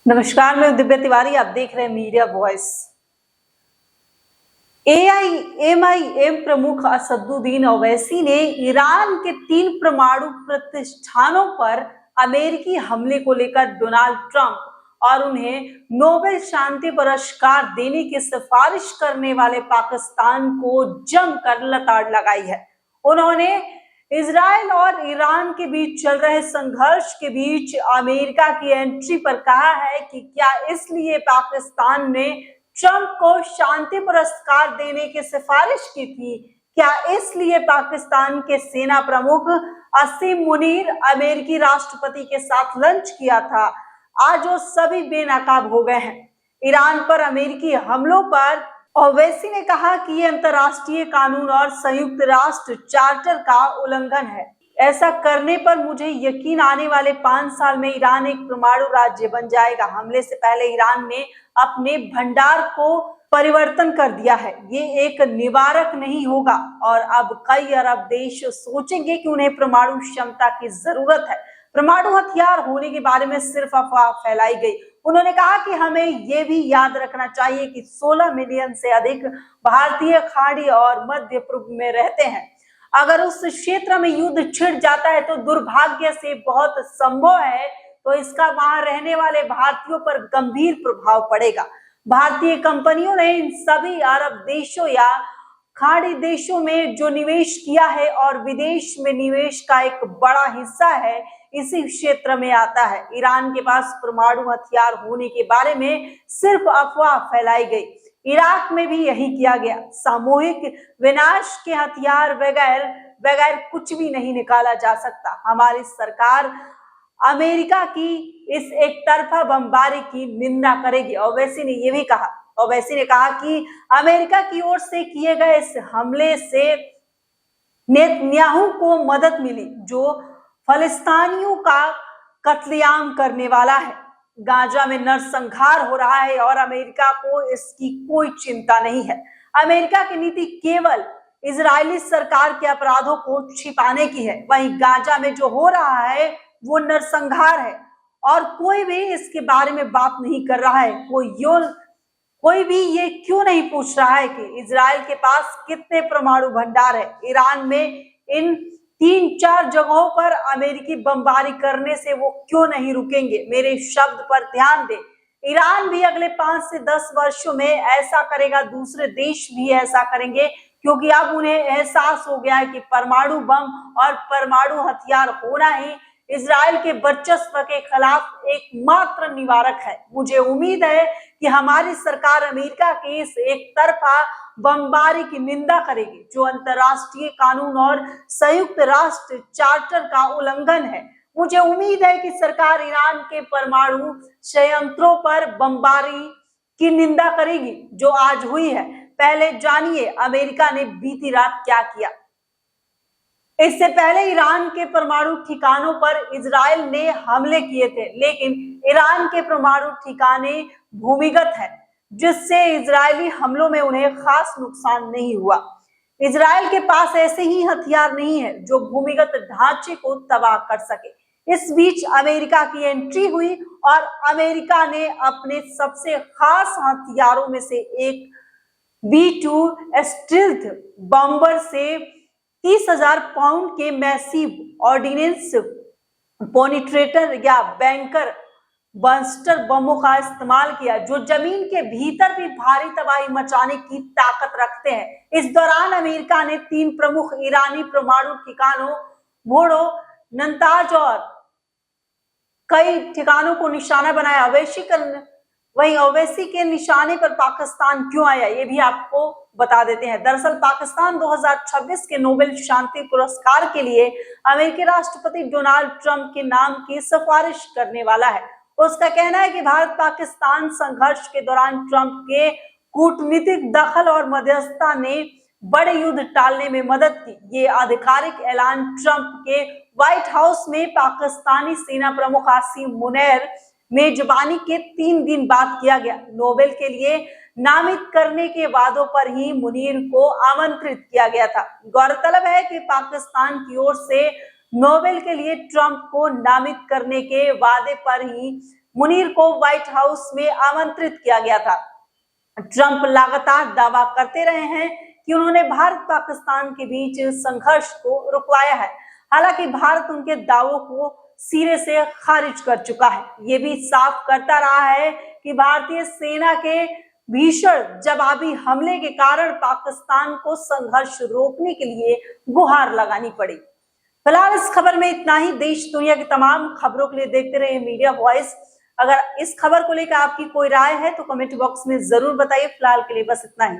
नमस्कार, मैं दिव्या तिवारी। आप देख रहे हैं मीडिया वॉइस। एआईएमआईएम प्रमुख असदुद्दीन ओवैसी ने ईरान के 3 परमाणु प्रतिष्ठानों पर अमेरिकी हमले को लेकर डोनाल्ड ट्रंप और उन्हें नोबेल शांति पुरस्कार देने की सिफारिश करने वाले पाकिस्तान को जमकर लताड़ लगाई है। उन्होंने इजराइल और ईरान के बीच चल रहे संघर्ष के बीच अमेरिका की एंट्री पर कहा है कि क्या इसलिए पाकिस्तान ने ट्रंप को शांति पुरस्कार देने की सिफारिश की थी? क्या इसलिए पाकिस्तान के सेना प्रमुख असीम मुनीर अमेरिकी राष्ट्रपति के साथ लंच किया था? आज वो सभी बेनकाब हो गए हैं। ईरान पर अमेरिकी हमलों पर ओवैसी ने कहा कि ये अंतर्राष्ट्रीय कानून और संयुक्त राष्ट्र चार्टर का उल्लंघन है। ऐसा करने पर मुझे यकीन आने वाले 5 साल में ईरान एक परमाणु राज्य बन जाएगा। हमले से पहले ईरान ने अपने भंडार को परिवर्तन कर दिया है। ये एक निवारक नहीं होगा और अब कई अरब देश सोचेंगे कि उन्हें परमाणु क्षमता की जरूरत है। परमाणु हथियार होने के बारे में सिर्फ अफवाह फैलाई गई। उन्होंने कहा कि हमें ये भी याद रखना चाहिए कि 16 मिलियन से अधिक भारतीय खाड़ी और मध्य पूर्व में रहते हैं। अगर उस क्षेत्र में युद्ध छिड़ जाता है तो दुर्भाग्य से बहुत संभव है तो इसका वहां रहने वाले भारतीयों पर गंभीर प्रभाव पड़ेगा। भारतीय कंपनियों ने इन सभी अरब देशों या खाड़ी देशों में जो निवेश किया है और विदेश में निवेश का एक बड़ा हिस्सा है इसी क्षेत्र में आता है। ईरान के पास परमाणु हथियार होने के बारे में सिर्फ अफवाह फैलाई गई। इराक में भी यही किया गया। सामूहिक विनाश के हथियार बगैर कुछ भी नहीं निकाला जा सकता। हमारी सरकार अमेरिका की इस एक तरफा बमबारी की निंदा करेगी। ओवैसी ने यह भी कहा। ओवैसी ने कहा कि अमेरिका की ओर से किए गए इस हमले से नेतन्याहू को मदद मिली जो फलस्तीनियों का कत्लेआम करने वाला है। गाजा में नरसंहार हो रहा है और अमेरिका को इसकी कोई चिंता नहीं है। अमेरिका की नीति केवल इजरायली सरकार के अपराधों को छिपाने की है। वहीं गाजा में जो हो रहा है वो नरसंहार है और कोई भी इसके बारे में बात नहीं कर रहा है। कोई भी ये क्यों नहीं पूछ रहा है कि इजराइल के पास कितने परमाणु भंडार है। ईरान में इन 3-4 जगहों पर अमेरिकी बमबारी करने से वो क्यों नहीं रुकेंगे। मेरे शब्द पर ध्यान दें। ईरान भी अगले 5 से 10 वर्षों में ऐसा करेगा। दूसरे देश भी ऐसा करेंगे क्योंकि अब उन्हें एहसास हो गया है कि परमाणु बम और परमाणु हथियार होना ही इजराइल के वर्चस्व के खिलाफ एकमात्र निवारक है। मुझे उम्मीद है कि हमारी सरकार अमेरिका की इस एक तरफा बमबारी की निंदा करेगी जो अंतर्राष्ट्रीय कानून और संयुक्त राष्ट्र चार्टर का उल्लंघन है। मुझे उम्मीद है कि सरकार ईरान के परमाणु संयंत्रों पर बमबारी की निंदा करेगी जो आज हुई है। पहले जानिए अमेरिका ने बीती रात क्या किया। इससे पहले ईरान के परमाणु ठिकानों पर इजराइल ने हमले किए थे, लेकिन ईरान के परमाणु ठिकाने भूमिगत है जिससे इजरायली हमलों में उन्हें खास नुकसान नहीं हुआ। इजराइल के पास ऐसे ही हथियार नहीं है जो भूमिगत ढांचे को तबाह कर सके। इस बीच अमेरिका की एंट्री हुई और अमेरिका ने अपने सबसे खास हथियारों में से एक B-2 स्टील्थ बॉम्बर से 30,000 पाउंड के मैसिव ऑर्डिनेंस पेनिट्रेटर या बैंकर बस्टर बमों का इस्तेमाल किया जो जमीन के भीतर भी भारी तबाही मचाने की ताकत रखते हैं। इस दौरान अमेरिका ने 3 प्रमुख ईरानी परमाणु ठिकानों मोड़ो, नंताज और कई ठिकानों को निशाना बनाया। वहीं ओवैसी के निशाने पर पाकिस्तान क्यों आया ये भी आपको बता देते हैं। दरअसल पाकिस्तान 2026 के नोबेल शांति पुरस्कार के लिए अमेरिकी राष्ट्रपति डोनाल्ड ट्रंप के नाम की सिफारिश करने वाला है। उसका कहना है कि भारत पाकिस्तान संघर्ष के दौरान ट्रंप के कूटनीतिक दखल और मध्यस्थता ने बड़े युद्ध टालने में मदद की। ये आधिकारिक ऐलान ट्रंप के व्हाइट हाउस में पाकिस्तानी सेना प्रमुख असीम मुनीर मेजबानी के 3 दिन बाद किया गया। नोबेल के लिए नामित करने के वादों पर ही मुनीर को आमंत्रित किया गया था। गौरतलब है कि पाकिस्तान की ओर से नोबेल के लिए ट्रंप को नामित करने के वादे पर ही मुनीर को व्हाइट हाउस में आमंत्रित किया गया था। ट्रंप लगातार दावा करते रहे हैं कि उन्होंने भारत पाकिस्तान के बीच संघर्ष को रुकवाया है। हालांकि भारत उनके दावों को सिरे से खारिज कर चुका है। ये भी साफ करता रहा है कि भारतीय सेना के भीषण जवाबी हमले के कारण पाकिस्तान को संघर्ष रोकने के लिए गुहार लगानी पड़ी। फिलहाल इस खबर में इतना ही। देश दुनिया की तमाम खबरों के लिए देखते रहिए मीडिया वॉइस। अगर इस खबर को लेकर आपकी कोई राय है तो कमेंट बॉक्स में जरूर बताइए। फिलहाल के लिए बस इतना ही।